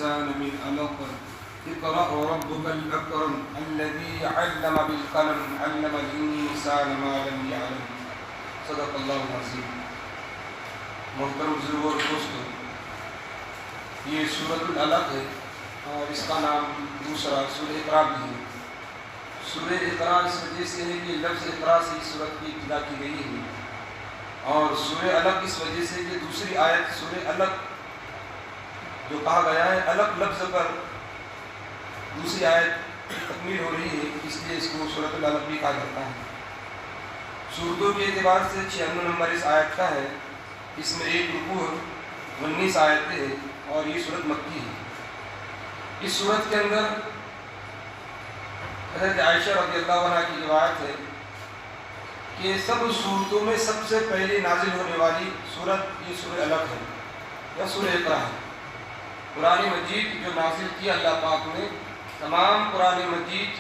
الإنسان من علق اقرأ وربك الأكرم الذي علم بالقلم علم الإنسان ما لم يعلم صدق اللہ العظیم۔ محترم بزرگوں اور دوستوں، یہ سورۃ العلق ہے اور اس کا نام دوسرا سورہ اقرا بھی ہے۔ سورہ اقرا اس وجہ سے ہے کہ لفظ اقرا سے اس سورت کی ابتدا کی گئی ہے، اور سورہ علق اس وجہ سے کہ دوسری آیت سورہ علق جو کہا گیا ہے علق لفظ پر دوسری آیت تکمیل ہو رہی ہے، اس لیے اس کو سورۃ العلق بھی کہا جاتا ہے۔ سورتوں کے اعتبار سے 96 نمبر اس آیت کا ہے، اس میں 1 رکوع 19 آیتیں ہیں اور یہ سورت مکی ہے۔ اس سورت کے اندر حضرت عائشہ رضی اللہ عنہ کی روایت ہے کہ سب سورتوں میں سب سے پہلے نازل ہونے والی سورت یہ سورہ علق ہے یا سورہ اقرا ہے۔ قرآن مجید جو نازل کیا اللہ پاک نے، تمام قرآن مجید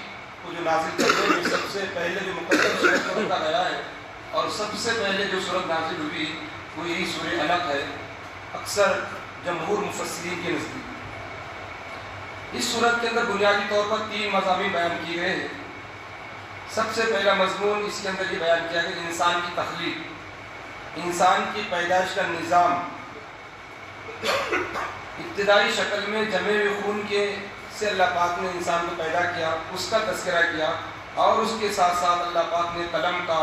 کو جو نازل کرنے میں سب سے پہلے جو مقدم سورت کو رکھا گیا ہے اور سب سے پہلے جو سورت نازل ہوئی وہ یہی سورہ علق ہے، اکثر جمہور مفسرین کے نزدیک۔ اس سورت کے اندر بنیادی طور پر 3 مضامین بیان کیے گئے ہیں۔ سب سے پہلا مضمون اس کے اندر یہ بیان کیا گیا انسان کی تخلیق، انسان کی پیدائش کا نظام۔ ابتدائی شکل میں جمے ہوئے خون کے سے اللہ پاک نے انسان کو پیدا کیا، اس کا تذکرہ کیا، اور اس کے ساتھ ساتھ اللہ پاک نے قلم کا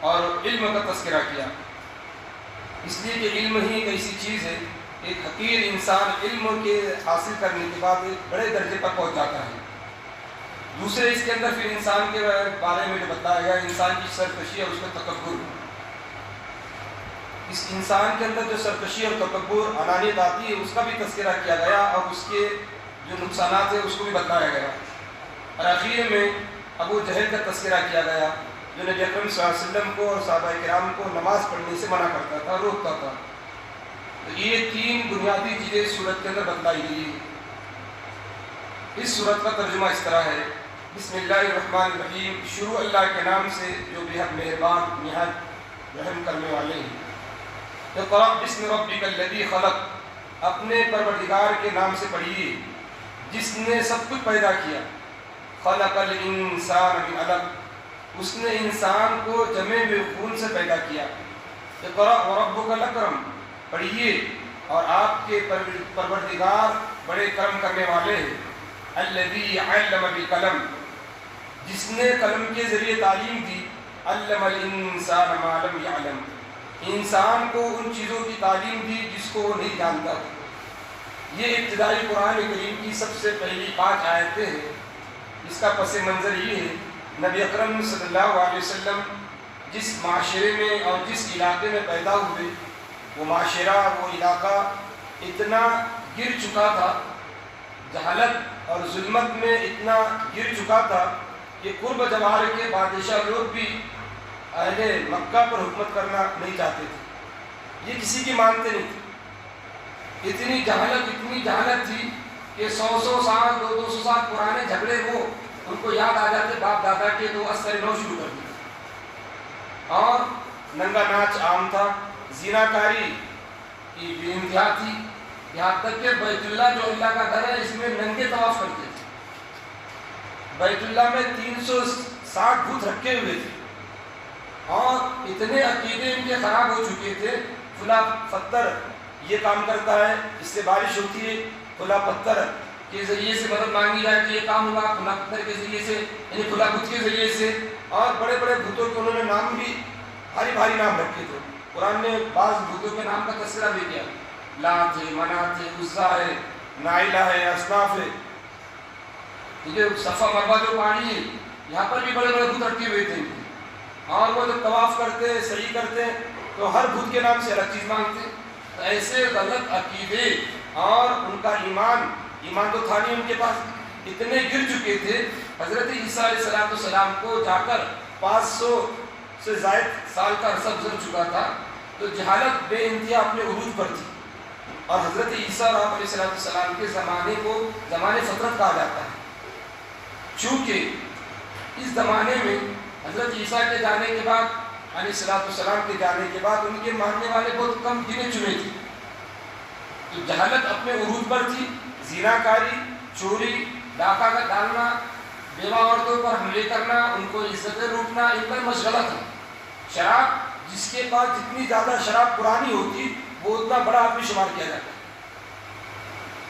اور علم کا تذکرہ کیا، اس لیے کہ علم ہی ایک ایسی چیز ہے، ایک حقیر انسان علم کے حاصل کرنے کے بعد ایک بڑے درجے پر پہنچ جاتا ہے۔ دوسرے اس کے اندر پھر انسان کے بارے میں جو بتایا گیا انسان کی سرکشی اور اس کا تکبر، اس انسان کے اندر جو سرکشی اور تکبر انانیت آتی ہے اس کا بھی تذکرہ کیا گیا اور اس کے جو نقصانات ہیں اس کو بھی بتایا گیا، اور آخر میں ابو جہل کا تذکرہ کیا گیا جو نبی اکرم صلی اللہ علیہ وسلم کو اور صحابہ کرام کو نماز پڑھنے سے منع کرتا تھا، روکتا تھا۔ تو یہ 3 بنیادی چیزیں سورت کے اندر بتلائی گئی ہیں۔ اس سورت کا ترجمہ اس طرح ہے، بسم اللہ الرحمن الرحیم، شروع اللہ کے نام سے جو بےحد مہربان نہایت رحم کرنے والے ہیں۔ اقرأ بسم ربک الذی خلق، اپنے پروردگار کے نام سے پڑھیے جس نے سب کچھ پیدا کیا۔ خلق الانسان من علق، اس نے انسان کو جمے ہوئے خون سے پیدا کیا۔ اقرأ وربک الاکرم، پڑھیے اور آپ کے پروردگار بڑے کرم کرنے والے ہیں۔ الذی علم بالقلم، جس نے قلم کے ذریعے تعلیم دی۔ علم الانسان ما لم یعلم، انسان کو ان چیزوں کی تعلیم دی جس کو وہ نہیں جانتا تھا۔ یہ ابتدائی قرآن کریم کی سب سے پہلی 5 آیتیں ہیں۔ اس کا پس منظر یہ ہے، نبی اکرم صلی اللہ علیہ وسلم جس معاشرے میں اور جس علاقے میں پیدا ہوئے، وہ معاشرہ وہ علاقہ اتنا گر چکا تھا، جہالت اور ظلمت میں اتنا گر چکا تھا کہ قرب جوار کے بادشاہ لوگ بھی اہل مکہ پر حکومت کرنا نہیں چاہتے تھے، یہ کسی کی مانتے نہیں تھے۔ اتنی جہالت تھی کہ 100 سال 200 سال پرانے جھگڑے وہ ان کو یاد آ جاتے باپ دادا کے، تو اثر نو شروع کر دیتے، اور ننگا ناچ عام تھا، زنا کاری کی بے انتہا تھی، یہاں تک کہ بیت اللہ جو اللہ کا گھر ہے اس میں ننگے طواف کرتے تھے۔ بیت اللہ میں 360 بت رکھے ہوئے تھے، اور اتنے عقیدے ان کے خراب ہو چکے تھے، فلاں پتھر یہ کام کرتا ہے، اس سے بارش ہوتی ہے، فلاں پتھر کے ذریعے سے مدد مانگی جائے تو یہ کام ہوگا، فلاں پتھر کے ذریعے سے، یعنی فلاں بت کے ذریعے سے، اور بڑے بڑے بتوں کے انہوں نے نام بھی بھاری نام رکھے تھے۔ قرآن نے بعض بتوں کے نام کا تذکرہ بھی کیا، لات ہے، منات ہے، عزا ہے، نائلہ ہے، اصناف ہے۔ یہ صفا مروا جو پانی ہے یہاں پر بھی بڑے بڑے بت رکھے ہوئے تھے، اور وہ جب طواف کرتے صحیح کرتے تو ہر بت کے نام سے الگ چیز مانگتے۔ ایسے غلط عقیدے اور ان کا ایمان تو تھا نہیں ان کے پاس، اتنے گر چکے تھے۔ حضرت عیسیٰ علیہ السلام کو جا کر 500 سے زائد سال کا عرصہ گزر چکا تھا، تو جہالت بے انتہا اپنے عروج پر تھی، اور حضرت عیسیٰ علیہ السلام کے زمانے کو زمانے فطرت کہا جاتا ہے، چونکہ اس زمانے میں حضرت عیسیٰ کے جانے کے بعد علیہ السلام کے جانے کے بعد ان کے ماننے والے بہت کم گنے چنے تھے، تو جہالت اپنے عروج پر تھی، زیناکاری، چوری، ڈاکہ کا ڈالنا، بیوہ عورتوں پر حملے کرنا، ان کو عزتیں لوٹنا، ان کا مشغلہ تھا۔ شراب، جس کے پاس جتنی زیادہ شراب پرانی ہوتی وہ اتنا بڑا آدمی شمار کیا جاتا ہے۔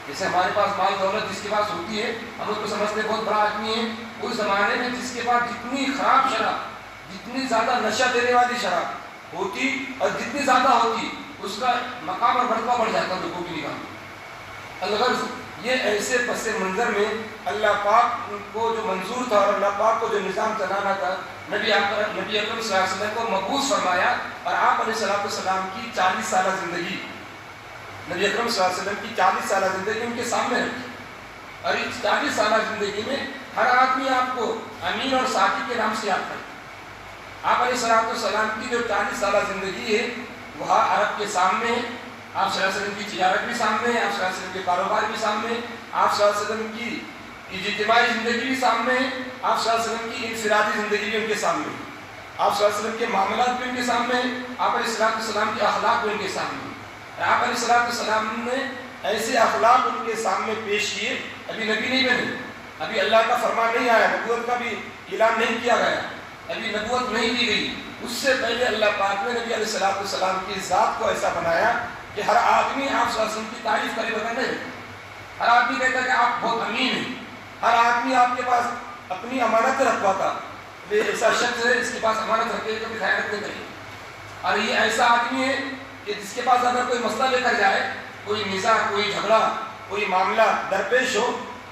جیسے ہمارے پاس مال دولت جس کے پاس ہوتی ہے ہم اس کو سمجھتے بہت بڑا آدمی ہے، اس زمانے میں جس کے پاس جتنی خراب شراب، جتنی زیادہ نشہ دینے والی شراب ہوتی اور جتنی زیادہ ہوتی اس کا مقام اور مرتبہ بڑھ جاتا لوگوں کی نگاہ میں۔ الغرض یہ ایسے پس منظر میں اللہ پاک کو جو منظور تھا اور اللہ پاک کو جو نظام چلانا تھا، نبی اکرم صلی اللہ علیہ وسلم کو مبعوث فرمایا اور آپ علیہ السلام کی 40 سالہ زندگی، نبی اکرم صلی اللہ علیہ وسلم کی 40 سالہ زندگی ان کے سامنے رکھی، اور اس 40 سالہ زندگی میں ہر آدمی آپ کو امین اور ساتھی کے نام سے یاد کرے۔ آپ علیہ السلام کی جو 40 سالہ زندگی ہے وہ عرب کے سامنے ہے، آپ صلی اللہ علیہ وسلم کی تجارت بھی سامنے ہے، آپ صلی اللہ علیہ وسلم کے کاروبار بھی سامنے ہے، آپ صلی اللہ علیہ وسلم کی اجتماعی زندگی بھی سامنے ہے، آپ صلی اللہ علیہ وسلم کی انفرادی زندگی بھی ان کے سامنے ہے، آپ صلی اللہ علیہ وسلم کے معاملات بھی ان کے سامنے ہیں، آپ علیہ السلام کے اخلاق بھی ان کے سامنے ہیں۔ آپ علیہ السلام نے ایسے اخلاق ان کے سامنے پیش کیے، ابھی نبی نہیں بنے، ابھی اللہ کا فرمان نہیں آیا، نبوت کا بھی اعلان نہیں کیا گیا، ابھی نبوت نہیں دی گئی، اس سے پہلے اللہ پاک نے نبی علیہ السلام کی ذات کو ایسا بنایا کہ ہر آدمی آپ صلی اللہ علیہ وسلم کی تعریف کرے بغیر نہیں رہتا۔ ہر آدمی کہتا ہے کہ آپ بہت امین ہیں، ہر آدمی آپ کے پاس اپنی امانت رکھواتا، یہ ایسا شخص ہے اس کے پاس امانت رکھے تو خیال رکھنے چاہیے، اور یہ ایسا آدمی ہے کہ جس کے پاس اگر کوئی مسئلہ لے کر جائے، کوئی نزاع، کوئی جھگڑا، کوئی معاملہ درپیش ہو،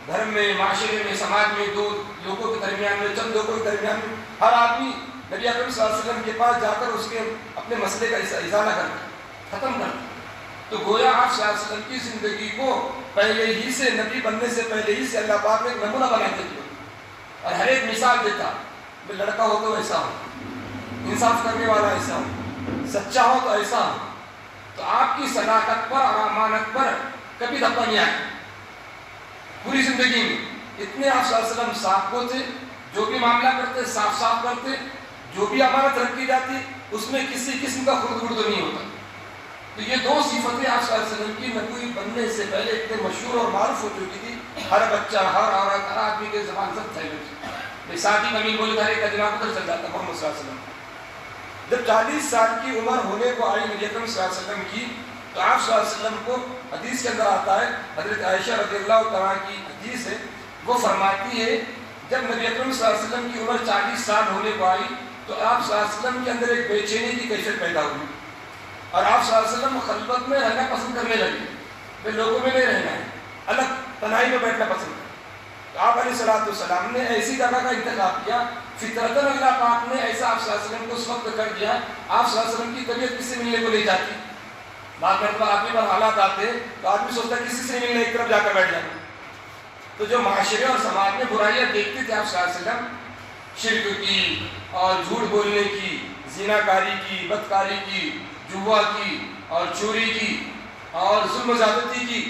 گھر میں، معاشرے میں، سماج میں، دو لوگوں کے درمیان میں، چند لوگوں کے درمیان میں، ہر آدمی نبی اکرم صلی اللہ علیہ وسلم کے پاس جا کر اس کے اپنے مسئلے کا ازالہ کرتا، ختم کرتا۔ تو گویا آپ صلی اللہ علیہ وسلم کی زندگی کو پہلے ہی سے، نبی بننے سے پہلے ہی سے اللہ پاک نے ایک نمونہ بنا کے دیا اور ہر ایک مثال دیتا، لڑکا ہو تو ایسا ہو، انصاف کرنے والا ایسا ہو، سچا ہو تو ایسا ہو۔ تو آپ کی صداقت پر اور امانت پر کبھی دھپا نہیں آیا پوری زندگی میں، اتنے آپ صلی اللہ علیہ وسلم صاف کو تھے، جو بھی معاملہ کرتے صاف کرتے، جو بھی امانت رکھی جاتی اس میں کسی قسم کا خرد برد نہیں ہوتا۔ تو یہ دو صفتیں آپ صلی اللہ علیہ وسلم کی نبوی بننے سے پہلے اتنے مشہور اور معروف ہو چکی تھی، ہر بچہ، ہر عورت، ہر آدمی کے زبان سب پھیل گئی، ساتھی کمی بولے تو ہر ایک کا دماغ ادھر چل جاتا محمد صلی اللہ علیہ وسلم۔ جب 40 سال کی عمر ہونے کو آئی نبی اکرم صلی اللہ علیہ وسلم کی، تو آپ صلی اللہ علیہ وسلم کو حدیث کے اندر آتا ہے، حضرت عائشہ رضی اللہ تعالیٰ کی حدیث ہے، وہ فرماتی ہے جب نبی اکرم صلی اللہ علیہ وسلم کی عمر 40 سال ہونے کو آئی تو آپ صلی اللہ علیہ وسلم کے اندر ایک بے چینی کی کیفیت پیدا ہوئی، اور آپ صلی اللہ علیہ وسلم خلوت میں رہنا پسند کرنے لگے، کہ لوگوں میں نہیں رہنا ہے، الگ تنہائی میں بیٹھنا پسند ہے۔ تو آپ علیہ السلام نے ایسی جگہ کا انتخاب کیا، فطرتاً اللہ پاک نے ایسا آپ صلی اللہ علیہ وسلم کو اس وقت کر دیا، آپ صلی اللہ علیہ وسلم کی طبیعت کس سے ملنے کو نہیں جاتی، بعض مرتبہ آدمی پر حالات آتے تو آدمی سوچتا ہے کسی سے ملنے ایک طرف جا کر بیٹھ جاتا۔ تو جو معاشرے اور سماج میں برائیاں دیکھتے تھے آپ صلی اللہ علیہ وسلم، شرک کی اور جھوٹ بولنے کی، زیناکاری کی، بدکاری کی، جوا کی اور چوری کی اور ظلم و زیادتی کی،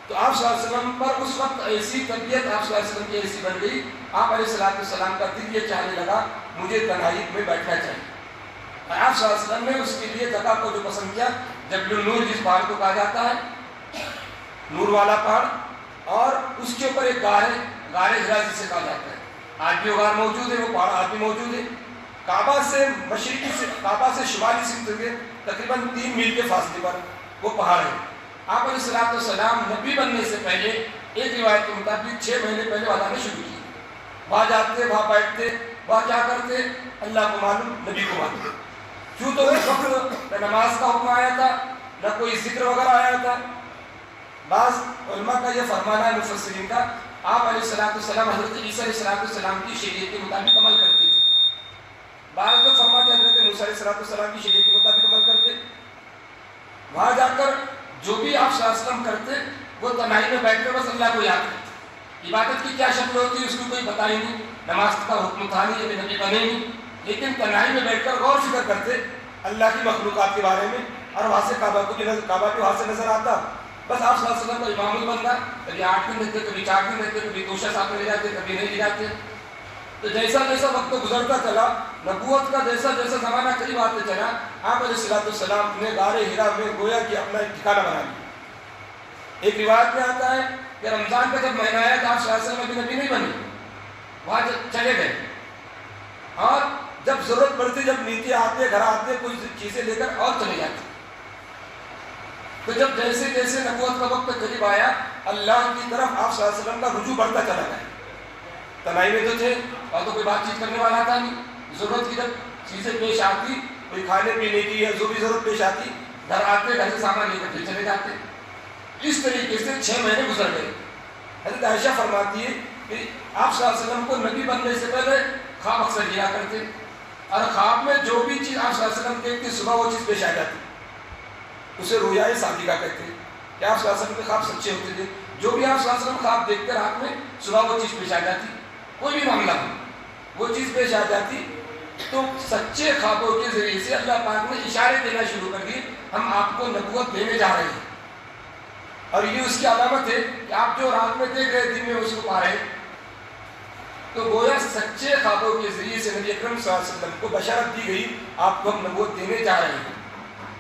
تو آپ صلی اللہ علیہ وسلم پر اس وقت ایسی طبیعت آپ صلی اللہ علیہ وسلم کی ایسی بن گئی، آپ علیہ السلام کا دل یہ چاہنے لگا مجھے تنہائی میں بیٹھنا چاہیے، اور آپ صلی اللہ علیہ وسلم نے اس کے لیے جگہ کو جو پسند کیا، جبل النور جس پہاڑ کو کہا جاتا ہے، نور والا پہاڑ، اور اس کے اوپر ایک غار ہے، غار ہرا جسے کہا جاتا ہے، آج بھی وہ غار موجود ہے، وہ پہاڑ آج بھی موجود ہے، کعبہ سے مشرقی سے، کعبہ سے شمالی سمت کے تقریباً 3 میل کے فاصلے پر وہ پہاڑ ہے۔ آپ علیہ السلام نبی بننے سے پہلے ایک روایت کے مطابق 6 مہینے پہلے وہاں جانا شروع کیے، وہاں جاتے، وہاں بیٹھتے، وہاں کیا کرتے اللہ کو معلوم، نبی کو معلوم، کیوں تو اس وقت نہ نماز کا حکم آیا تھا، نہ کوئی ذکر وغیرہ آیا تھا۔ بعض علماء کا یہ فرمانا ہے مفسرین کا، آپ علیہ السلام حضرت عیسیٰ علیہ السلام کی شریعت کے مطابق عمل کرتے تھے، بعض لوگ فرماتے ہیں حضرت موسیٰ علیہ السلام کی شریعت کے مطابق عمل کرتے، وہاں جا کر جو بھی آپ صلی اللہ علیہ وسلم کرتے وہ تنہائی میں بیٹھ کر بس اللہ کو یاد کرتے، عبادت کی کیا شکل ہوتی ہے اس کو کوئی پتہ ہی نہیں، نماز کا حکم تھا نہیں، ابھی نبی بنے نہیں، لیکن تنہائی میں بیٹھ کر غور فکر کرتے اللہ کی مخلوقات کے بارے میں، اور وہاں سے کعبہ بھی وہاں سے نظر آتا، بس آپ صلی اللہ علیہ وسلم کا امام بنتا، کبھی 8 دن رہتے، کبھی 4 دن رہتے، کبھی توشہ ساتھ میں لے جاتے، کبھی نہیں لے جاتے۔ تو جیسا جیسا وقت گزرتا چلا، نبوت کا جیسا جیسا زمانہ قریب آتے چلا، آپ علیہ السلام نے غار ہرا میں گویا کہ اپنا ایک ٹھکانہ بنا لیا، ایک روایت میں آتا ہے کہ رمضان کا جب مہینہ آیا تو آپ صلی اللہ علیہ وسلم ابھی نبی نہیں بنے، وہاں چلے گئے، اور جب ضرورت پڑتی، جب نیچے آتے گھر آتے کچھ چیزیں لے کر اور چلے جاتے. تو جب جیسے جیسے نبوت کا وقت قریب آیا اللہ کی طرف آپ صلی اللہ علیہ وسلم کا رجوع بڑھتا چلا گیا. تنہائی میں تو تھے اور تو کوئی بات چیت کرنے والا تھا نہیں. ضرورت کی جب چیزیں پیش آتی، کوئی کھانے پینے کی یا جو بھی ضرورت پیش آتی، گھر آتے گھر سے سامان لے کر چلے جاتے. اس طریقے سے 6 مہینے گزر گئے. حضرت عائشہ فرماتی ہے کہ آپ صلی اللہ علیہ وسلم کو نبی بننے سے پہلے خواب اکثر گیا کرتے، اور خواب میں جو بھی چیز آپ صلی اللہ علیہ وسلم دیکھتے صبح وہ چیز پیش آ جاتی. اسے رویائے صادقہ کہتے ہیں کہ آپ صلی اللہ علیہ وسلم کے خواب سچے ہوتے تھے. جو بھی آپ صلی اللہ علیہ وسلم خواب دیکھتے رات میں صبح وہ چیز پیش آ جاتی. کوئی بھی معاملہ ہو وہ چیز پیش آ جاتی. تو سچے خوابوں کے ذریعے سے اللہ پاک نے اشارے دینا شروع کر دیے، ہم آپ کو نبوت دینے جا رہے ہیں. اور یہ اس کی علامت ہے کہ آپ جو رات میں دیکھ رہے دن میں اس کو پا رہے ہیں. تو گویا سچے خوابوں کے ذریعے سے نبی اکرم صلی اللہ علیہ وسلم کو بشارت دی گئی آپ کو ہم نبوت دینے جا رہے ہیں.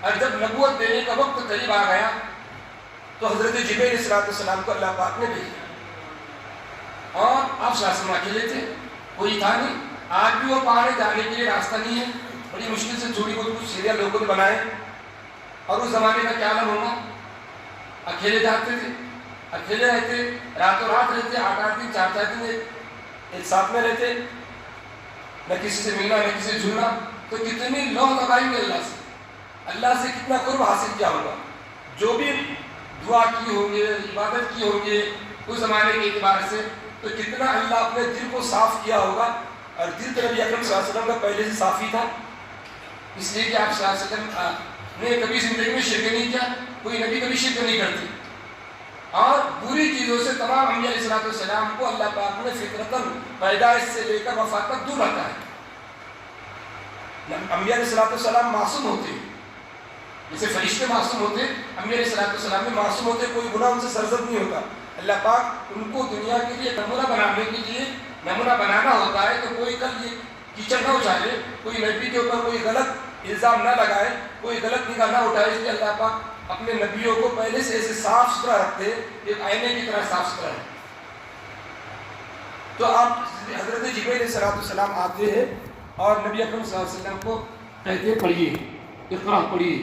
اور جب نبوت دینے کا وقت قریب آ گیا تو حضرت جبرائیل علیہ السلام کو اللہ پاک نے بھیجا، اور آپ صلی اللہ علیہ وسلم اکیلے تھے، کوئی تھا نہیں. آج بھی وہ پہاڑے جانے کے لیے راستہ نہیں ہے، بڑی مشکل سے تھوڑی بہت کچھ سیڑھیاں لوگوں نے بنائے. اور اس زمانے کا کیا عالم ہوگا، اکیلے جاتے تھے، اکیلے رہتے، راتوں رات رہتے، 8 دن 4 دن ایک ساتھ میں رہتے، نہ کسی سے ملنا نہ کسی سے جلنا. تو کتنی لو لگائی گئی اللہ سے، اللہ سے کتنا قرب حاصل کیا ہوگا. جو بھی دعا کی ہوگی، عبادت کی ہوگی اس زمانے کے اعتبار سے، تو کتنا اللہ اپنے دل کو صاف کیا ہوگا. اور دل تو نبی اکرم صلی اللہ علیہ وسلم کا پہلے سے صاف ہی تھا، اس لیے کہ آپ صلی اللہ علیہ وسلم نے کبھی زندگی میں شرک نہیں کیا. کوئی نبی کبھی شرک نہیں کرتی. اور بری چیزوں سے تمام انبیاء علیہ السلام کو اللہ پاک نے فطرتاً پیدائش سے لے کر وفات تک دور رکھا ہے. انبیاء علیہ السلام معصوم ہوتے ہیں، جیسے فرشتے معصوم ہوتے، انبیاء علیہ السلام بھی معصوم ہوتے، کوئی گناہ ان سے سرزد نہیں ہوتا. اللہ پاک ان کو دنیا کے لیے نمونہ بنانے کے لیے نمونہ بنانا ہوتا ہے. تو کوئی کل یہ کیچڑ نہ اچھالے، کوئی نبی کے اوپر کوئی غلط الزام نہ لگائے، کوئی غلط نگاہ نہ اٹھائے. اس لیے اللہ پاک اپنے نبیوں کو پہلے سے ایسے صاف ستھرا رکھتے، ایک آئینے کی طرح صاف ستھرا ہے. تو آپ حضرت جبرائیل علیہ السلام آتے ہیں اور نبی اکرم صلی اللہ علیہ وسلم کو کہتے پڑھیے، اقرا پڑھیے.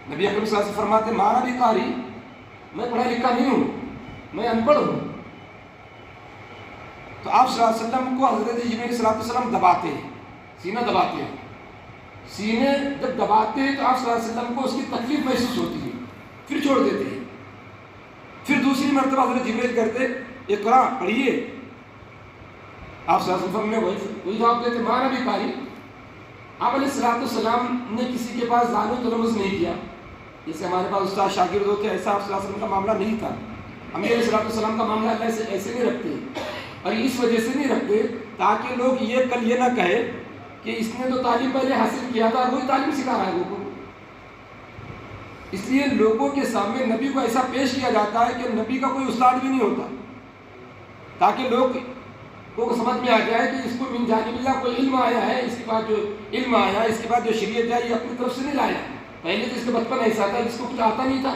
نبی اکرم صلی اللہ علیہ وسلم فرماتے مانا بھی قاری، میں پڑھا لکھا نہیں ہوں، میں ان پڑھ ہوں. تو آپ صلی اللہ علیہ وسلم کو حضرت جبرائیل علیہ السلام دباتے ہیں، سینہ دباتے ہیں. سینے جب دباتے ہیں تو آپ صلی اللہ علیہ وسلم کو اس کی تکلیف محسوس ہوتی ہے، پھر چھوڑ دیتے ہیں. پھر دوسری مرتبہ حضرت جبرائیل کرتے اقرا پڑھیے. آپ صلی اللہ علیہ وسلم نے وہی جواب دیتے مانا بھی قاری. آپ علیہ السلام نے کسی کے پاس زانو تلمس نہیں کیا، جیسے ہمارے پاس استاد شاگرد ہوتے، ایسا آپ صلی اللہ علیہ وسلم کا معاملہ نہیں تھا. انبیاء علیہ السلام کا معاملہ اللہ سے ایسے نہیں رکھتے، اور اس وجہ سے نہیں رکھتے تاکہ لوگ یہ کل یہ نہ کہے کہ اس نے تو تعلیم پہلے حاصل کیا تھا اور وہی تعلیم سکھا رہا ہے لوگوں کو. اس لیے لوگوں کے سامنے نبی کو ایسا پیش کیا جاتا ہے کہ نبی کا کوئی استاد بھی نہیں ہوتا، تاکہ لوگ کو سمجھ میں آ جائے کہ اس کو من جانب اللہ کوئی علم آیا ہے. اس کے بعد جو علم آیا، اس کے بعد جو شریعت ہے، یہ اپنی طرف سے نہیں لایا. پہلے تو اس کا بچپن ایسا تھا جس کو کچھ آتا نہیں تھا،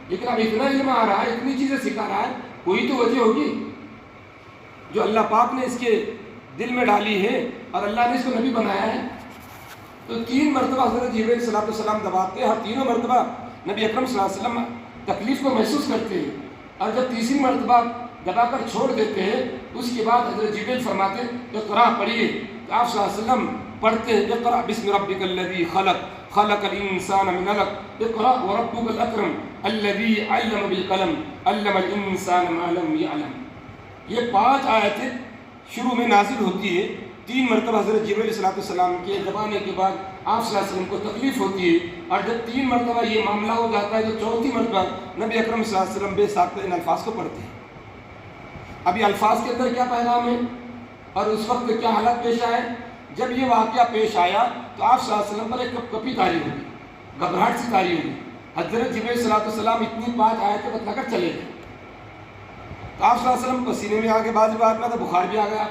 لیکن اب اتنا علم آ رہا ہے، اتنی چیزیں سکھا رہا ہے. کوئی تو وجہ ہوگی جو اللہ پاک نے اس کے دل میں ڈالی ہے اور اللہ نے اس کو نبی بنایا ہے. تو 3 مرتبہ حضرت جبرائیل صلی اللہ علیہ وسلم دباتے ہیں، اور تینوں مرتبہ نبی اکرم صلی اللہ علیہ وسلم تکلیف کو محسوس کرتے ہیں. اور جب تیسری مرتبہ دبا کر چھوڑ دیتے ہیں، اس کے بعد حضرت جبرائیل فرماتے ہیں اقرا پڑھیے. تو آپ صلی اللہ علیہ وسلم پڑھتے ہیں اقرا بسم ربک الذی خلق خلق الانسان من علق اقرا وربک الاکرم الذی علم بالقلم علم الانسان ما لم یعلم. یہ 5 آیتیں شروع میں نازل ہوتی ہے. 3 مرتبہ حضرت جبرائیل علیہ السلام کے دبانے کے بعد آپ صلی اللہ علیہ وسلم کو تکلیف ہوتی ہے، اور جب 3 مرتبہ یہ معاملہ ہو جاتا ہے تو چوتھی مرتبہ نبی اکرم صلی اللہ علیہ وسلم بے ساختہ ان الفاظ کو پڑھتے ہیں. ابھی الفاظ کے اندر کیا پیغام ہے اور اس وقت کیا حالت پیش آئے. جب یہ واقعہ پیش آیا تو آپ صلی اللہ علیہ وسلم پر ایک کپی طاری ہوگی، گھبراہٹ سی طاری ہوگی. حضرت جبرائیل صلی اللہ علیہ وسلم اتنی 5 آیتیں بتلا کر چلے گئے. تو آپ صلی اللہ علیہ وسلم پسینے میں آگے بعض بات میں تو بخار بھی آ گیا.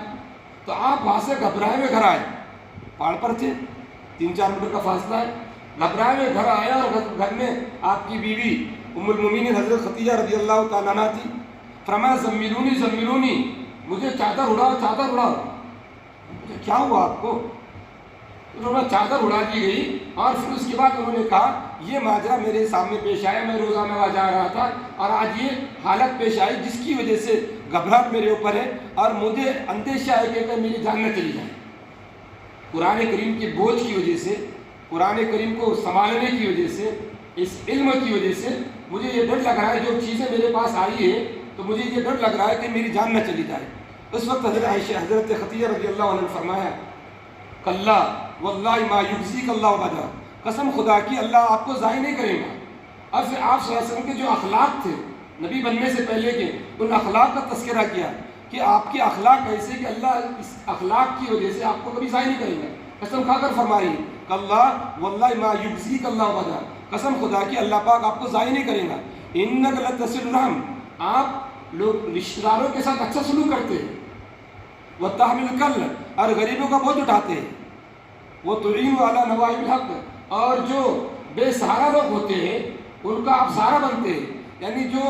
تو آپ وہاں سے گھبرائے ہوئے گھر آئے، پہاڑ پر تھے، 3-4 میٹر کا فاصلہ ہے. گھبرائے ہوئے گھر آیا اور گھر میں آپ کی بیوی ام المومنین حضرت خدیجہ رضی اللہ تعالیٰ عنہ تھی. فرمایا زملونی زملونی، مجھے چادر اڑاؤ چادر اڑاؤ. کیا ہوا آپ کو؟ انہوں نے چادر اڑا دی گئی اور پھر اس کے بعد انہوں نے کہا یہ ماجرا میرے سامنے پیش آیا، میں روزانہ وہاں جا رہا تھا اور آج یہ حالت پیش آئی جس کی وجہ سے گھبراہٹ میرے اوپر ہے اور مجھے اندیشہ ہے کہ اگر میری جان نہ چلی جائے. قرآن کریم کے بوجھ کی وجہ سے، قرآن کریم کو سنبھالنے کی وجہ سے، اس علم کی وجہ سے مجھے یہ ڈر لگ رہا ہے، جو چیزیں میرے پاس آئی ہے تو مجھے یہ ڈر لگ رہا ہے کہ میری جان نہ چلی جائے. اس وقت حضرت خدیجہ رضی اللہ عنہ نے فرمایا کلا واللہ ما یخزیک اللہ ابدا، قسم خدا کی اللہ آپ کو ضائع نہیں کرے گا. اور پھر آپ صلی اللہ علیہ وسلم کے جو اخلاق تھے نبی بننے سے پہلے کے، ان اخلاق کا تذکرہ کیا کہ آپ کے اخلاق ایسے کہ اللہ اس اخلاق کی وجہ سے آپ کو کبھی ضائع نہیں کرے گا. قسم کھا کر فرمائی کلا واللہ ما یخزیک اللہ ابدا، قسم خدا کی اللہ پاک آپ کو ضائع نہیں کرے گا. انک لتصل الرحم، آپ لوگ رشتہ داروں کے ساتھ اچھا سلوک کرتے ہیں. وتحمل الکل، اور غریبوں کا بوجھ اٹھاتے ہیں. وتعین علی نوائب الحق، اور جو بے سہارا لوگ ہوتے ہیں ان کا آپ سہارا بنتے ہیں. یعنی جو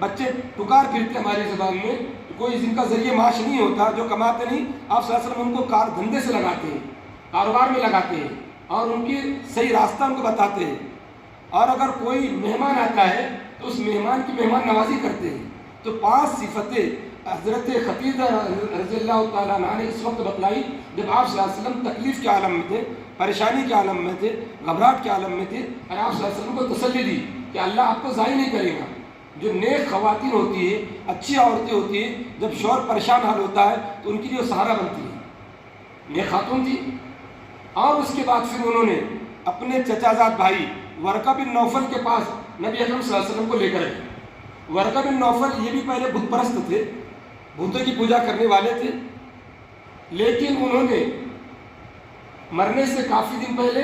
بچے پکار پھرتے ہماری زبان میں، کوئی جن کا ذریعہ معاش نہیں ہوتا، جو کماتے نہیں، آپ صلی اللہ علیہ وسلم ان کو کار دھندے سے لگاتے ہیں، کاروبار میں لگاتے ہیں اور ان کی صحیح راستہ ان کو بتاتے ہیں. اور اگر کوئی مہمان آتا ہے تو اس مہمان کی مہمان نوازی کرتے ہیں. تو 5 صفتیں حضرت خدیجہ رضی اللہ تعالیٰ عنہ نے اس وقت بتلائی جب آپ صلی اللہ علیہ وسلم تکلیف کے عالم میں تھے، پریشانی کے عالم میں تھے، گھبراہٹ کے عالم میں تھے، اور آپ صلی اللہ علیہ وسلم کو تسلی دی کہ اللہ آپ کو ضائع نہیں کرے گا. جو نیک خواتین ہوتی ہے، اچھی عورتیں ہوتی ہیں، جب شوہر پریشان حال ہوتا ہے تو ان کی جو سہارا بنتی ہے، نیک خاتون تھی. اور اس کے بعد پھر انہوں نے اپنے چچا زاد بھائی ورقہ بن نوفل کے پاس نبی اکرم صلی اللہ علیہ وسلم کو لے کر گئے. ورقہ بن نوفل یہ بھی پہلے بت پرست تھے، بتوں کی پوجا کرنے والے تھے، لیکن انہوں نے مرنے سے کافی دن پہلے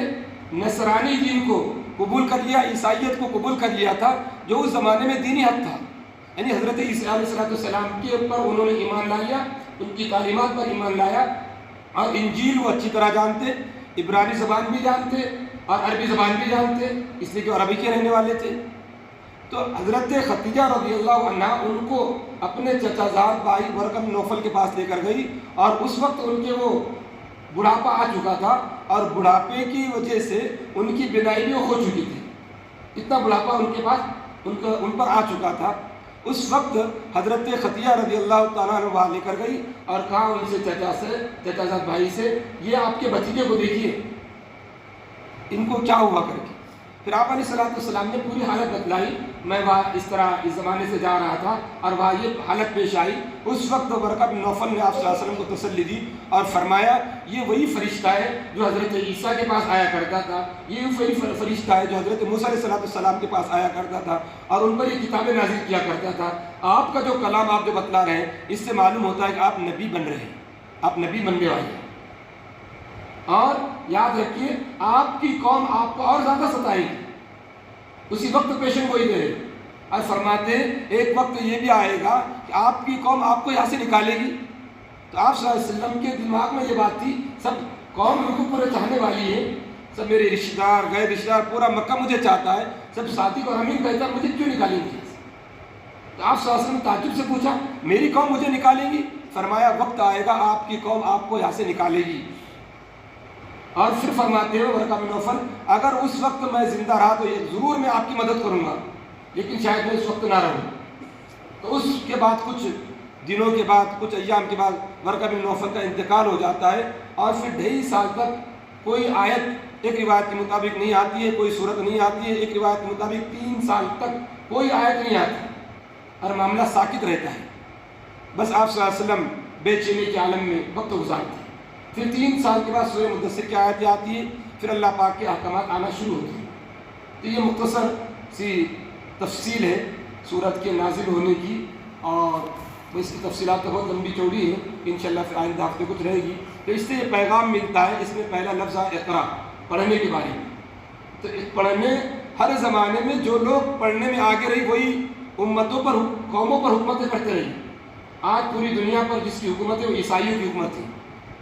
نصرانی دین کو قبول کر لیا، عیسائیت کو قبول کر لیا تھا، جو اس زمانے میں دینی حق تھا. یعنی حضرت عیسیٰ علیہ السلام کے اوپر انہوں نے ایمان لایا، ان کی تعلیمات پر ایمان لایا. اور انجیل وہ اچھی طرح جانتے، عبرانی زبان بھی جانتے اور عربی زبان بھی جانتے، اس لیے کہ عربی کے رہنے والے تھے. تو حضرت خدیجہ رضی اللہ عنہ ان کو اپنے چچا زاد بھائی ورقہ بن نوفل کے پاس لے کر گئی، اور اس وقت ان کے وہ بڑھاپا آ چکا تھا اور بڑھاپے کی وجہ سے ان کی بینائی بھی ہو چکی تھی. اتنا بڑھاپا ان کے پاس ان پر آ چکا تھا. اس وقت حضرت خدیجہ رضی اللہ تعالیٰ عنہ وہاں لے کر گئی اور کہا ان سے چچا زاد بھائی سے یہ آپ کے بھتیجے کو دیکھیے ان کو کیا ہوا کر کے. پھر آپ علیہ السلام نے پوری حالت بتلائی، میں وہاں اس طرح اس زمانے سے جا رہا تھا اور وہاں یہ حالت پیش آئی. اس وقت ورقہ بن نوفل نے آپ صلی اللہ علیہ وسلم کو تسلی دی اور فرمایا یہ وہی فرشتہ ہے جو حضرت عیسیٰ کے پاس آیا کرتا تھا، یہ وہی فرشتہ ہے جو حضرت موسیٰ علیہ السلام کے پاس آیا کرتا تھا اور ان پر یہ کتابیں نازل کیا کرتا تھا. آپ کا جو کلام آپ جو بتلا رہے ہیں اس سے معلوم ہوتا ہے کہ آپ نبی بن رہے ہیں، آپ نبی بننے والے ہیں. اور یاد رکھیے آپ کی قوم آپ کو اور زیادہ ستائے گی. اسی وقت پیشن گوئی دے رہے اور فرماتے ایک وقت یہ بھی آئے گا کہ آپ کی قوم آپ کو یہاں سے نکالے گی. تو آپ صلی اللہ علیہ وسلم کے دماغ میں یہ بات تھی، سب قوم ان کو پورے چاہنے والی ہے، سب میرے رشتہ دار غیر رشتہ دار پورا مکہ مجھے چاہتا ہے، سب ساتھی کو امین کہتا ہے، مجھے کیوں نکالیں گی؟ تو آپ صلی اللہ علیہ وسلم نے تعجب سے پوچھا میری قوم مجھے نکالیں گی؟ فرمایا وقت آئے گا آپ کی قوم آپ کو یہاں سے نکالے گی. اور پھر فرماتے ہیں ورقہ بن نوفل اگر اس وقت میں زندہ رہا تو یہ ضرور میں آپ کی مدد کروں گا، لیکن شاید میں اس وقت نہ رہوں. تو اس کے بعد کچھ دنوں کے بعد کچھ ایام کے بعد ورقہ بن نوفل کا انتقال ہو جاتا ہے اور پھر 2.5 سال تک کوئی آیت ایک روایت کے مطابق نہیں آتی ہے، کوئی صورت نہیں آتی ہے، ایک روایت کے مطابق 3 سال تک کوئی آیت نہیں آتی اور معاملہ ساکت رہتا ہے. بس آپ صلی اللہ علیہ وسلم بے چینی کے عالم میں وقت گزارتے ہیں. پھر 3 سال کے بعد سورہ مدثر کی آیتیں آتی ہے، پھر اللہ پاک کے احکامات آنا شروع ہوتے ہیں. تو یہ مختصر سی تفصیل ہے سورت کے نازل ہونے کی، اور اس کی تفصیلات تو بہت لمبی چوڑی ہے، انشاءاللہ پھر آئندہ ہفتے کچھ رہے گی. تو اس سے یہ پیغام ملتا ہے، اس میں پہلا لفظ ہے اقرا، پڑھنے کے بارے میں. تو پڑھنے ہر زمانے میں جو لوگ پڑھنے میں آگے رہی وہی امتوں پر قوموں پر حکومتیں کرتے رہی. آج پوری دنیا پر جس کی حکومت ہے وہ عیسائیوں کی حکومت ہے،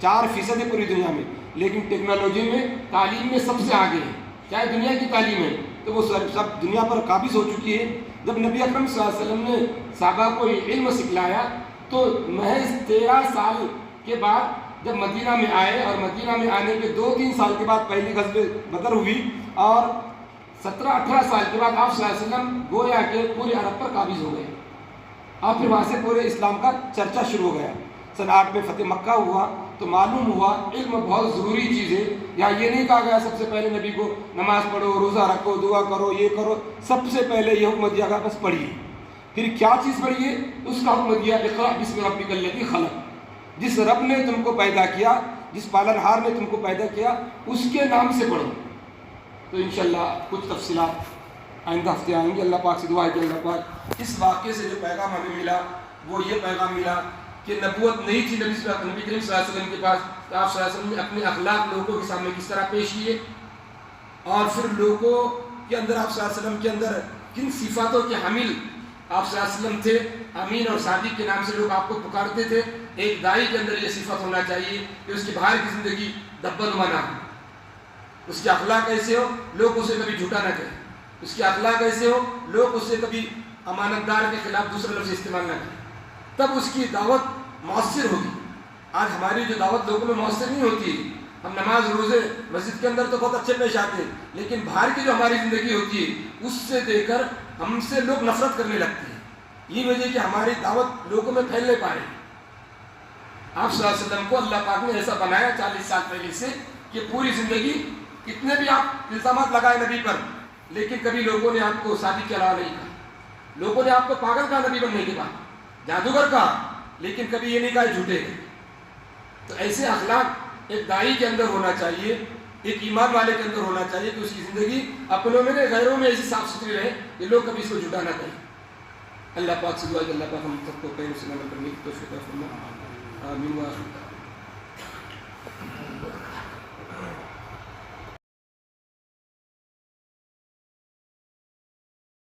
4% ہے پوری دنیا میں، لیکن ٹیکنالوجی میں تعلیم میں سب سے آگے ہے. چاہے دنیا کی تعلیم ہے تو وہ سب دنیا پر قابض ہو چکی ہے۔ جب نبی اکرم صلی اللہ علیہ وسلم نے صحابہ کو علم سکھلایا تو محض 13 سال کے بعد جب مدینہ میں آئے، اور مدینہ میں آنے کے 2-3 سال کے بعد پہلی غزوہ بدر ہوئی، اور 17-18 سال کے بعد آپ صلی اللہ علیہ وسلم گویا کہ پورے عرب پر قابض ہو گئے، اور پھر وہاں سے پورے اسلام کا چرچا شروع ہو گیا۔ سن 8 میں فتح مکہ ہوا تو معلوم ہوا علم بہت ضروری چیز ہے۔ یہاں یہ نہیں کہا گیا سب سے پہلے نبی کو نماز پڑھو، روزہ رکھو، دعا کرو، یہ کرو، سب سے پہلے یہ حکم دیا گیا بس پڑھیے۔ پھر کیا چیز پڑھیے؟ اس کا حکم دیا اقرأ بسم ربک الذی خلق، جس رب نے تم کو پیدا کیا، جس پالنہار نے تم کو پیدا کیا، اس کے نام سے پڑھو۔ تو انشاءاللہ کچھ تفصیلات آئندہ ہفتے آئیں گے۔ اللہ پاک سے دعا ہے کہ اللہ پاک اس واقعے سے جو پیغام ہمیں ملا وہ یہ پیغام ملا کہ نبوت نہیں تھی نبی کریم صلی اللہ علیہ وسلم کے پاس، تو آپ صلی اللہ علیہ وسلم نے اپنے اخلاق لوگوں کے سامنے کس طرح پیش کیے، اور پھر لوگوں کے اندر آپ صلی اللہ علیہ وسلم کے اندر کن صفاتوں کے حامل آپ صلی اللہ علیہ وسلم تھے۔ امین اور صادق کے نام سے لوگ آپ کو پکارتے تھے۔ ایک داعی کے اندر یہ صفت ہونا چاہیے کہ اس کی باہر کی زندگی دبنما نہ ہو، اس کے اخلاق ایسے ہو لوگ اسے کبھی جھوٹا نہ کہیں، اس کے اخلاق ایسے ہو لوگ اسے کبھی امانت دار کے خلاف دوسرے لفظ استعمال نہ کریں، تب اس کی دعوت مؤثر ہوگی۔ آج ہماری جو دعوت لوگوں میں مؤثر نہیں ہوتی، ہم نماز روزے مسجد کے اندر تو بہت اچھے پیش آتے ہیں، لیکن باہر کی جو ہماری زندگی ہوتی ہے اس سے دیکھ کر ہم سے لوگ نفرت کرنے لگتے ہیں۔ یہ وجہ کہ ہماری دعوت لوگوں میں پھیل نہیں پا رہی۔ آپ صلی اللہ علیہ وسلم کو اللہ پاک نے ایسا بنایا 40 سال پہلے سے کہ پوری زندگی کتنے بھی آپ الزامات لگائے نبی پر، لیکن کبھی لوگوں نے آپ کو صادق کے علاوہ نہیں کہا، لوگوں نے آپ کو پاگل کہا نبی بننے کے بعد، جادوگر کہا، لیکن کبھی یہ نہیں کہا جھوٹے ہیں۔ تو ایسے اخلاق ایک داعی کے اندر ہونا چاہیے، ایک ایمان والے کے اندر ہونا چاہیے کہ اس کی زندگی اپنوں میں غیروں میں ایسی صاف ستھری رہے کہ لوگ کبھی اس کو جھوٹا نہ کہیں۔ اللہ پاک سے دعا ہے کہ اللہ پاک ہم سب کو پہلے سے عمل کرنے کی توفیق عطا فرمائے۔ آمین و آمین۔